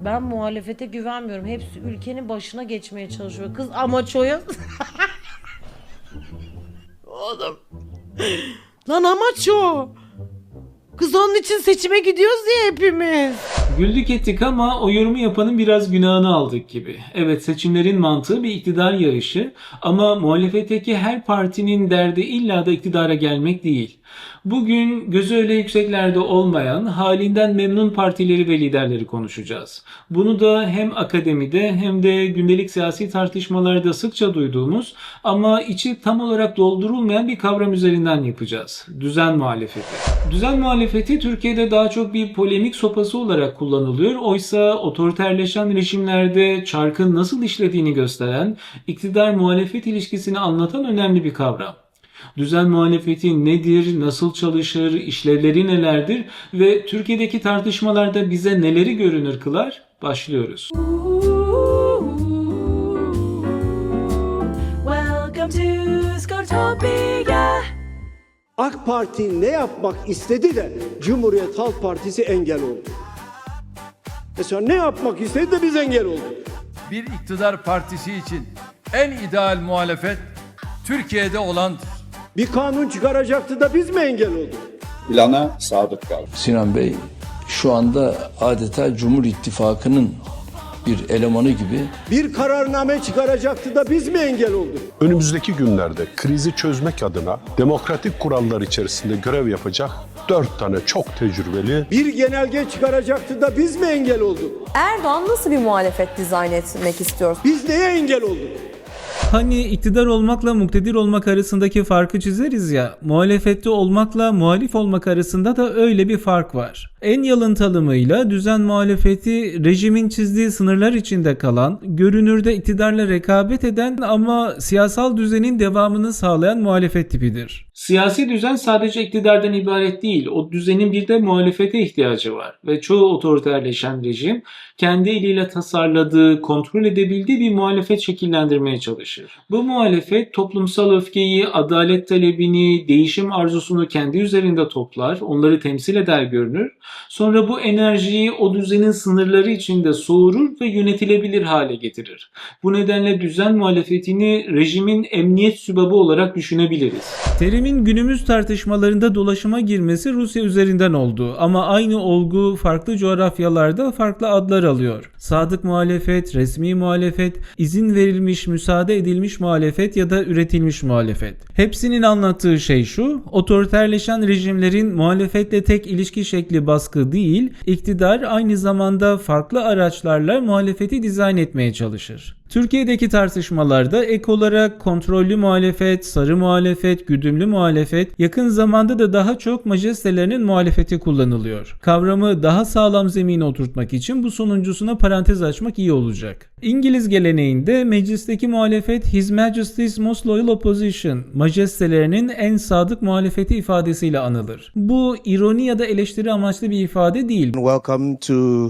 Ben muhalefete güvenmiyorum. Hepsi ülkenin başına geçmeye çalışıyor. Kız amaçoya. Oğlum. Lan amaç o. Kız onun için seçime gidiyoruz diye hepimiz. Güldük ettik ama o yorumu yapanın biraz günahını aldık gibi. Evet, seçimlerin mantığı bir iktidar yarışı ama muhalefetteki her partinin derdi illa da iktidara gelmek değil. Bugün gözü öyle yükseklerde olmayan, halinden memnun partileri ve liderleri konuşacağız. Bunu da hem akademide hem de gündelik siyasi tartışmalarda sıkça duyduğumuz ama içi tam olarak doldurulmayan bir kavram üzerinden yapacağız. Düzen muhalefeti. Düzen muhalefeti Türkiye'de daha çok bir polemik sopası olarak kullanılıyor. Oysa otoriterleşen rejimlerde çarkın nasıl işlediğini gösteren, iktidar-muhalefet ilişkisini anlatan önemli bir kavram. Düzen muhalefeti nedir, nasıl çalışır, işlevleri nelerdir ve Türkiye'deki tartışmalarda bize neleri görünür kılar? Başlıyoruz. Welcome to Scortopia. AK Parti ne yapmak istedi de Cumhuriyet Halk Partisi engel oldu. Mesela ne yapmak istedi de biz engel olduk. Bir iktidar partisi için en ideal muhalefet Türkiye'de olandır. Bir kanun çıkaracaktı da biz mi engel olduk? Plana sadık kaldı. Sinan Bey şu anda adeta Cumhur İttifakı'nın bir elemanı gibi. Bir kararname çıkaracaktı da biz mi engel olduk? Önümüzdeki günlerde krizi çözmek adına demokratik kurallar içerisinde görev yapacak 4 tane çok tecrübeli. Bir genelge çıkaracaktı da biz mi engel olduk? Erdoğan nasıl bir muhalefet dizayn etmek istiyor? Biz neye engel olduk? Hani iktidar olmakla muktedir olmak arasındaki farkı çizeriz ya, muhalefette olmakla muhalif olmak arasında da öyle bir fark var. En yalın tanımıyla düzen muhalefeti rejimin çizdiği sınırlar içinde kalan, görünürde iktidarla rekabet eden ama siyasal düzenin devamını sağlayan muhalefet tipidir. Siyasi düzen sadece iktidardan ibaret değil, o düzenin bir de muhalefete ihtiyacı var ve çoğu otoriterleşen rejim kendi eliyle tasarladığı, kontrol edebildiği bir muhalefet şekillendirmeye çalışır. Bu muhalefet toplumsal öfkeyi, adalet talebini, değişim arzusunu kendi üzerinde toplar, onları temsil eder görünür. Sonra bu enerjiyi o düzenin sınırları içinde soğurur ve yönetilebilir hale getirir. Bu nedenle düzen muhalefetini rejimin emniyet sübabı olarak düşünebiliriz. Terimin günümüz tartışmalarında dolaşıma girmesi Rusya üzerinden oldu ama aynı olgu farklı coğrafyalarda farklı adlar alıyor. Sadık muhalefet, resmi muhalefet, izin verilmiş, müsaade edilmiş muhalefet ya da üretilmiş muhalefet. Hepsinin anlattığı şey şu: otoriterleşen rejimlerin muhalefetle tek ilişki şekli baskı değil, iktidar aynı zamanda farklı araçlarla muhalefeti dizayn etmeye çalışır. Türkiye'deki tartışmalarda ek olarak kontrollü muhalefet, sarı muhalefet, güdümlü muhalefet, yakın zamanda da daha çok majestelerinin muhalefeti kullanılıyor. Kavramı daha sağlam zemine oturtmak için bu sonuncusuna parantez açmak iyi olacak. İngiliz geleneğinde meclisteki muhalefet His Majesty's Most Loyal Opposition, majestelerinin en sadık muhalefeti ifadesiyle anılır. Bu ironi ya da eleştiri amaçlı bir ifade değil. Welcome to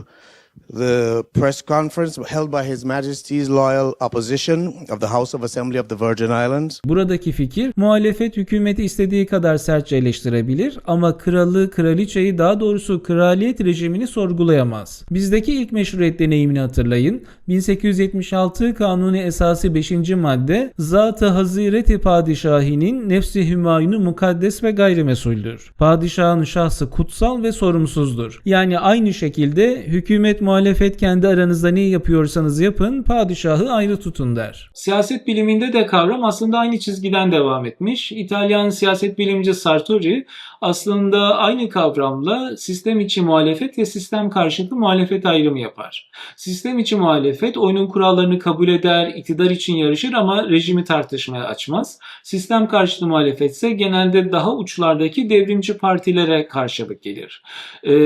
the press conference held by His Majesty's Loyal Opposition of the House of Assembly of the Virgin Islands. Buradaki fikir, muhalefet hükümeti istediği kadar sertçe eleştirebilir ama kralı, kraliçeyi, daha doğrusu kraliyet rejimini sorgulayamaz. Bizdeki ilk meşruiyet deneyimini hatırlayın. 1876 Kanuni Esası 5. madde, Zat-ı Hazireti Padişahinin nefsi hümayunu mukaddes ve gayrimesuldür. Padişahın şahsı kutsal ve sorumsuzdur. Yani aynı şekilde hükümet muhalefet kendi aranızda ne yapıyorsanız yapın, padişahı ayrı tutun der. Siyaset biliminde de kavram aslında aynı çizgiden devam etmiş. İtalyan siyaset bilimci Sartori aslında aynı kavramla sistem içi muhalefet ve sistem karşıtı muhalefet ayrımı yapar. Sistem içi muhalefet oyunun kurallarını kabul eder, iktidar için yarışır ama rejimi tartışmaya açmaz. Sistem karşıtı muhalefet ise genelde daha uçlardaki devrimci partilere karşılık gelir.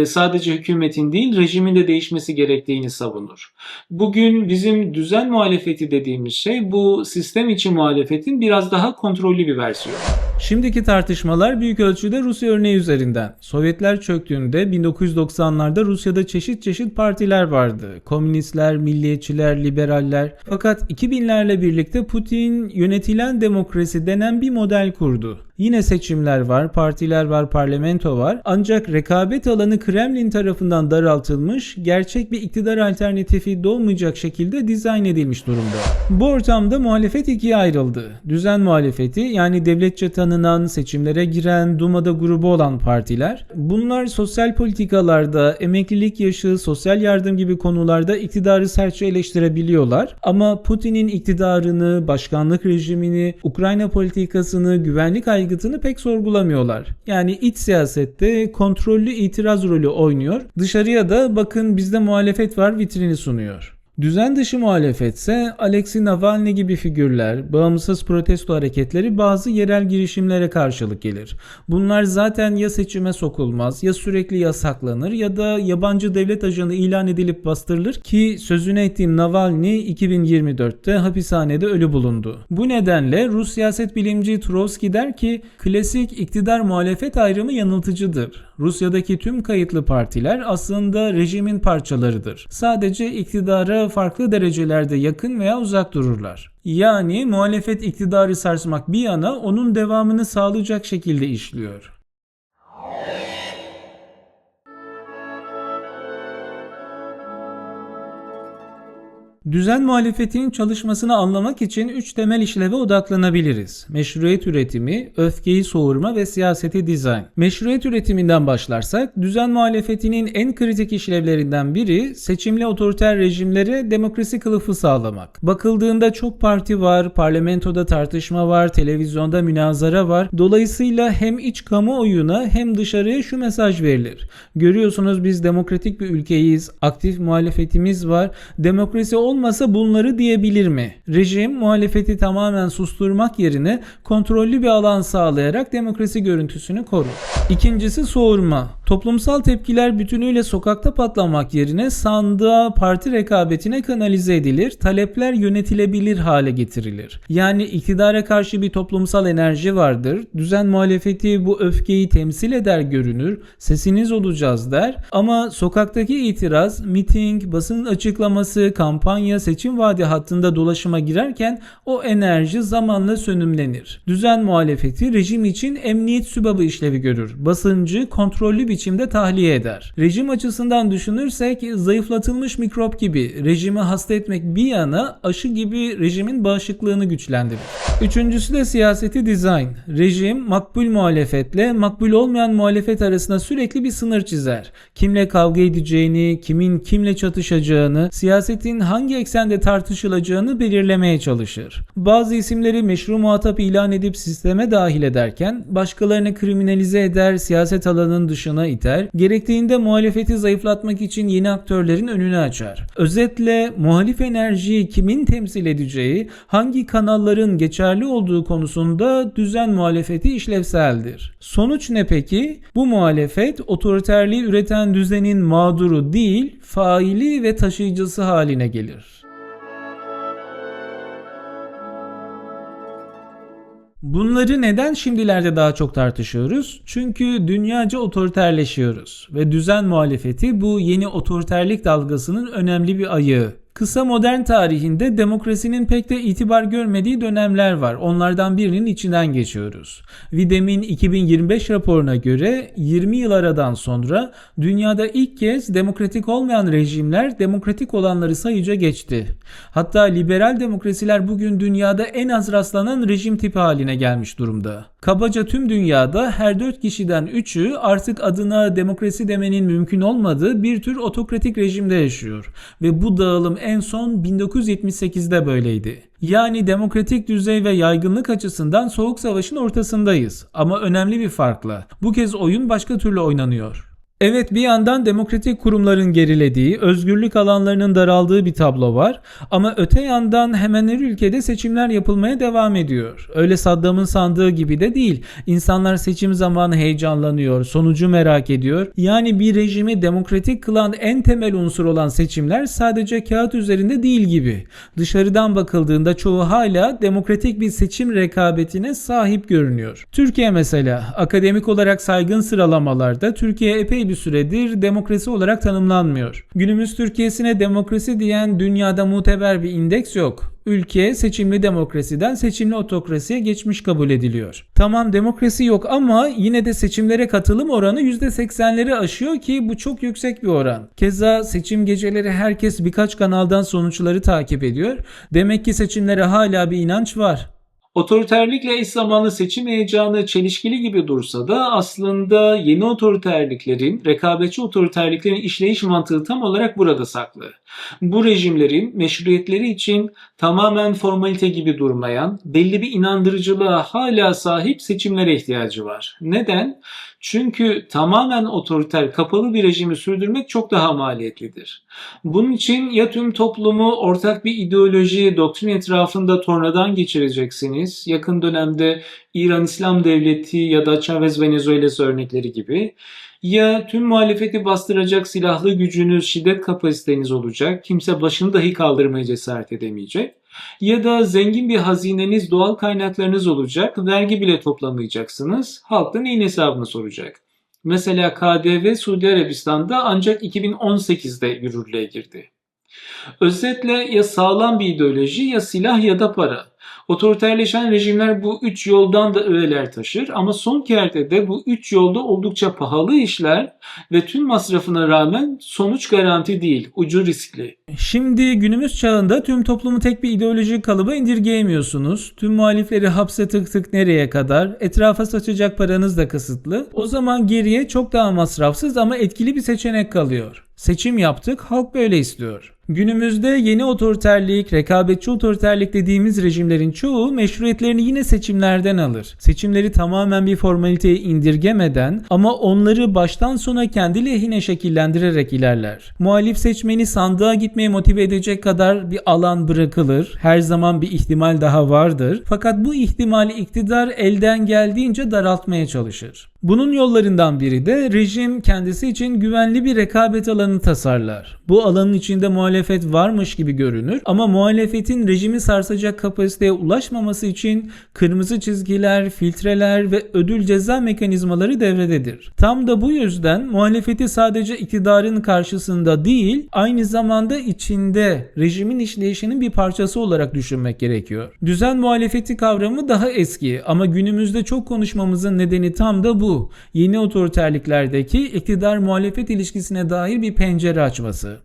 Sadece hükümetin değil, rejimin de değişmesi gerektiğini savunur. Bugün bizim düzen muhalefeti dediğimiz şey bu sistem içi muhalefetin biraz daha kontrollü bir versiyonu. Şimdiki tartışmalar büyük ölçüde Rusya örneği üzerinden. Sovyetler çöktüğünde 1990'larda Rusya'da çeşit partiler vardı. Komünistler, milliyetçiler, liberaller. Fakat 2000'lerle birlikte Putin yönetilen demokrasi denen bir model kurdu. Yine seçimler var, partiler var, parlamento var. Ancak rekabet alanı Kremlin tarafından daraltılmış, gerçek bir iktidar alternatifi doğmayacak şekilde dizayn edilmiş durumda. Bu ortamda muhalefet ikiye ayrıldı. Düzen muhalefeti, yani devletçe tanınan, seçimlere giren, Duma'da grubu olan partiler. Bunlar sosyal politikalarda, emeklilik yaşı, sosyal yardım gibi konularda iktidarı sertçe eleştirebiliyorlar. Ama Putin'in iktidarını, başkanlık rejimini, Ukrayna politikasını, güvenlik aygıtını pek sorgulamıyorlar. Yani iç siyasette kontrollü itiraz rolü oynuyor. Dışarıya da bakın bizde muhalefet var vitrini sunuyor. Düzen dışı muhalefetse Alexei Navalny gibi figürler, bağımsız protesto hareketleri bazı yerel girişimlere karşılık gelir. Bunlar zaten ya seçime sokulmaz, ya sürekli yasaklanır ya da yabancı devlet ajanı ilan edilip bastırılır ki sözünü ettiğim Navalny 2024'te hapishanede ölü bulundu. Bu nedenle Rus siyaset bilimci Trotsky der ki klasik iktidar muhalefet ayrımı yanıltıcıdır. Rusya'daki tüm kayıtlı partiler aslında rejimin parçalarıdır. Sadece iktidara farklı derecelerde yakın veya uzak dururlar. Yani muhalefet iktidarı sarsmak bir yana onun devamını sağlayacak şekilde işliyor. Düzen muhalefetinin çalışmasını anlamak için 3 temel işleve odaklanabiliriz. Meşruiyet üretimi, öfkeyi soğurma ve siyaseti dizayn. Meşruiyet üretiminden başlarsak, düzen muhalefetinin en kritik işlevlerinden biri seçimli otoriter rejimlere demokrasi kılıfı sağlamak. Bakıldığında çok parti var, parlamentoda tartışma var, televizyonda münazara var. Dolayısıyla hem iç kamuoyuna hem dışarıya şu mesaj verilir. Görüyorsunuz biz demokratik bir ülkeyiz, aktif muhalefetimiz var, demokrasi olmasa bunları diyebilir mi? Rejim muhalefeti tamamen susturmak yerine kontrollü bir alan sağlayarak demokrasi görüntüsünü korur. İkincisi soğurma. Toplumsal tepkiler bütünüyle sokakta patlamak yerine sandığa, parti rekabetine kanalize edilir, talepler yönetilebilir hale getirilir. Yani iktidara karşı bir toplumsal enerji vardır. Düzen muhalefeti bu öfkeyi temsil eder görünür, sesiniz olacağız der. Ama sokaktaki itiraz, miting, basın açıklaması, kampanya, seçim vaadi hattında dolaşıma girerken o enerji zamanla sönümlenir. Düzen muhalefeti rejim için emniyet sübabı işlevi görür. Basıncı kontrollü biçimde tahliye eder. Rejim açısından düşünürsek zayıflatılmış mikrop gibi rejimi hasta etmek bir yana aşı gibi rejimin bağışıklığını güçlendirir. Üçüncüsü de siyaseti dizayn. Rejim makbul muhalefetle makbul olmayan muhalefet arasında sürekli bir sınır çizer. Kimle kavga edeceğini, kimin kimle çatışacağını, siyasetin hangi eksende tartışılacağını belirlemeye çalışır. Bazı isimleri meşru muhatap ilan edip sisteme dahil ederken başkalarını kriminalize eder, siyaset alanının dışına iter, gerektiğinde muhalefeti zayıflatmak için yeni aktörlerin önünü açar. Özetle muhalif enerjiyi kimin temsil edeceği, hangi kanalların geçerli olduğu konusunda düzen muhalefeti işlevseldir. Sonuç ne peki? Bu muhalefet otoriterliği üreten düzenin mağduru değil, faili ve taşıyıcısı haline gelir. Bunları neden şimdilerde daha çok tartışıyoruz? Çünkü dünyaca otoriterleşiyoruz ve düzen muhalefeti bu yeni otoriterlik dalgasının önemli bir ayağı. Kısa modern tarihinde demokrasinin pek de itibar görmediği dönemler var. Onlardan birinin içinden geçiyoruz. Videm'in 2025 raporuna göre 20 yıl aradan sonra dünyada ilk kez demokratik olmayan rejimler demokratik olanları sayıca geçti. Hatta liberal demokrasiler bugün dünyada en az rastlanan rejim tipi haline gelmiş durumda. Kabaca tüm dünyada her 4 kişiden 3'ü artık adına demokrasi demenin mümkün olmadığı bir tür otokratik rejimde yaşıyor. Ve bu dağılım en son 1978'de böyleydi. Yani demokratik düzey ve yaygınlık açısından Soğuk Savaş'ın ortasındayız. Ama önemli bir farkla. Bu kez oyun başka türlü oynanıyor. Evet, bir yandan demokratik kurumların gerilediği, özgürlük alanlarının daraldığı bir tablo var. Ama öte yandan hemen her ülkede seçimler yapılmaya devam ediyor. Öyle Saddam'ın sandığı gibi de değil. İnsanlar seçim zamanı heyecanlanıyor, sonucu merak ediyor. Yani bir rejimi demokratik kılan en temel unsur olan seçimler sadece kağıt üzerinde değil gibi. Dışarıdan bakıldığında çoğu hala demokratik bir seçim rekabetine sahip görünüyor. Türkiye mesela akademik olarak saygın sıralamalarda Türkiye epey bir süredir demokrasi olarak tanımlanmıyor. Günümüz Türkiye'sine demokrasi diyen dünyada muteber bir indeks yok. Ülke seçimli demokrasiden seçimli otokrasiye geçmiş kabul ediliyor. Tamam, demokrasi yok ama yine de seçimlere katılım oranı %80'leri aşıyor ki bu çok yüksek bir oran. Keza seçim geceleri herkes birkaç kanaldan sonuçları takip ediyor. Demek ki seçimlere hala bir inanç var. Otoriterlikle eş zamanlı seçim heyecanı çelişkili gibi dursa da aslında yeni otoriterliklerin, rekabetçi otoriterliklerin işleyiş mantığı tam olarak burada saklı. Bu rejimlerin meşruiyetleri için tamamen formalite gibi durmayan, belli bir inandırıcılığa hala sahip seçimlere ihtiyacı var. Neden? Çünkü tamamen otoriter, kapalı bir rejimi sürdürmek çok daha maliyetlidir. Bunun için ya tüm toplumu ortak bir ideoloji, doktrin etrafında tornadan geçireceksiniz, yakın dönemde İran İslam Devleti ya da Chavez Venezuelası örnekleri gibi, ya tüm muhalefeti bastıracak silahlı gücünüz, şiddet kapasiteniz olacak, kimse başını dahi kaldırmaya cesaret edemeyecek, ya da zengin bir hazineniz, doğal kaynaklarınız olacak, vergi bile toplamayacaksınız, halk da neyin hesabını soracak? Mesela KDV Suudi Arabistan'da ancak 2018'de yürürlüğe girdi. Özetle ya sağlam bir ideoloji, ya silah ya da para. Otoriterleşen rejimler bu üç yoldan da öğeler taşır ama son kertede bu üç yolda oldukça pahalı işler ve tüm masrafına rağmen sonuç garanti değil, ucu riskli. Şimdi günümüz çağında tüm toplumu tek bir ideolojik kalıba indirgeyemiyorsunuz. Tüm muhalifleri hapse tıktık nereye kadar? Etrafa saçacak paranız da kısıtlı. O zaman geriye çok daha masrafsız ama etkili bir seçenek kalıyor. Seçim yaptık, halk böyle istiyor. Günümüzde yeni otoriterlik, rekabetçi otoriterlik dediğimiz rejimlerin çoğu meşruiyetlerini yine seçimlerden alır. Seçimleri tamamen bir formaliteye indirgemeden ama onları baştan sona kendi lehine şekillendirerek ilerler. Muhalif seçmeni sandığa gitmeye motive edecek kadar bir alan bırakılır. Her zaman bir ihtimal daha vardır. Fakat bu ihtimali iktidar elden geldiğince daraltmaya çalışır. Bunun yollarından biri de rejim kendisi için güvenli bir rekabet alanı tasarlar. Bu alanın içinde muhalefet varmış gibi görünür ama muhalefetin rejimi sarsacak kapasiteye ulaşmaması için kırmızı çizgiler, filtreler ve ödül ceza mekanizmaları devrededir. Tam da bu yüzden muhalefeti sadece iktidarın karşısında değil, aynı zamanda içinde rejimin işleyişinin bir parçası olarak düşünmek gerekiyor. Düzen muhalefeti kavramı daha eski ama günümüzde çok konuşmamızın nedeni tam da bu. Yeni otoriterliklerdeki iktidar-muhalefet ilişkisine dair bir pencere açması.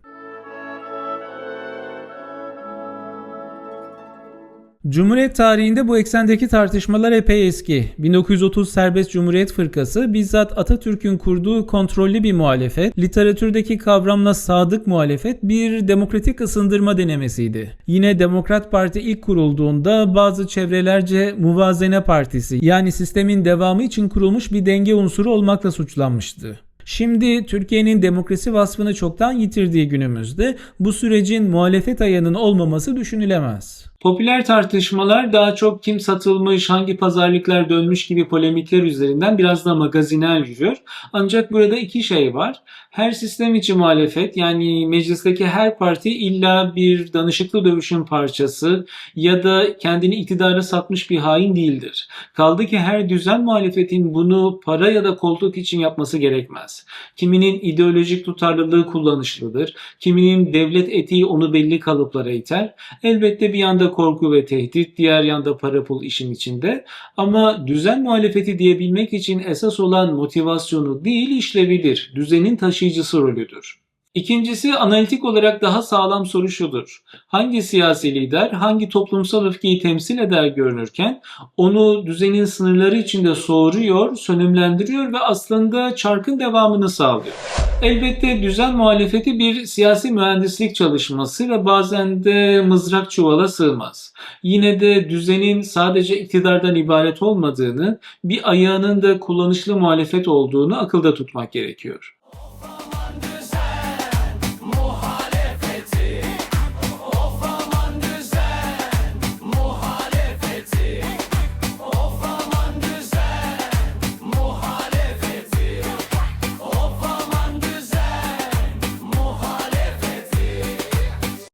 Cumhuriyet tarihinde bu eksendeki tartışmalar epey eski. 1930 Serbest Cumhuriyet Fırkası bizzat Atatürk'ün kurduğu kontrollü bir muhalefet, literatürdeki kavramla sadık muhalefet bir demokratik ısındırma denemesiydi. Yine Demokrat Parti ilk kurulduğunda bazı çevrelerce Muvazene Partisi yani sistemin devamı için kurulmuş bir denge unsuru olmakla suçlanmıştı. Şimdi Türkiye'nin demokrasi vasfını çoktan yitirdiği günümüzde bu sürecin muhalefet ayağının olmaması düşünülemez. Popüler tartışmalar daha çok kim satılmış, hangi pazarlıklar dönmüş gibi polemikler üzerinden biraz da magazinel yürüyor. Ancak burada iki şey var. Her sistem içi muhalefet yani meclisteki her parti illa bir danışıklı dövüşün parçası ya da kendini iktidara satmış bir hain değildir. Kaldı ki her düzen muhalefetin bunu para ya da koltuk için yapması gerekmez. Kiminin ideolojik tutarlılığı kullanışlıdır. Kiminin devlet etiği onu belli kalıplara iter. Elbette bir yanda korku ve tehdit, diğer yanda para pul işin içinde. Ama düzen muhalefeti diyebilmek için esas olan motivasyonu değil işlevidir. Düzenin taşıyıcısı rolüdür. İkincisi analitik olarak daha sağlam soru şudur. Hangi siyasi lider hangi toplumsal öfkeyi temsil eder görünürken onu düzenin sınırları içinde soğuruyor, sönümlendiriyor ve aslında çarkın devamını sağlıyor. Elbette düzen muhalefeti bir siyasi mühendislik çalışması ve bazen de mızrak çuvala sığmaz. Yine de düzenin sadece iktidardan ibaret olmadığını, bir ayağının da kullanışlı muhalefet olduğunu akılda tutmak gerekiyor.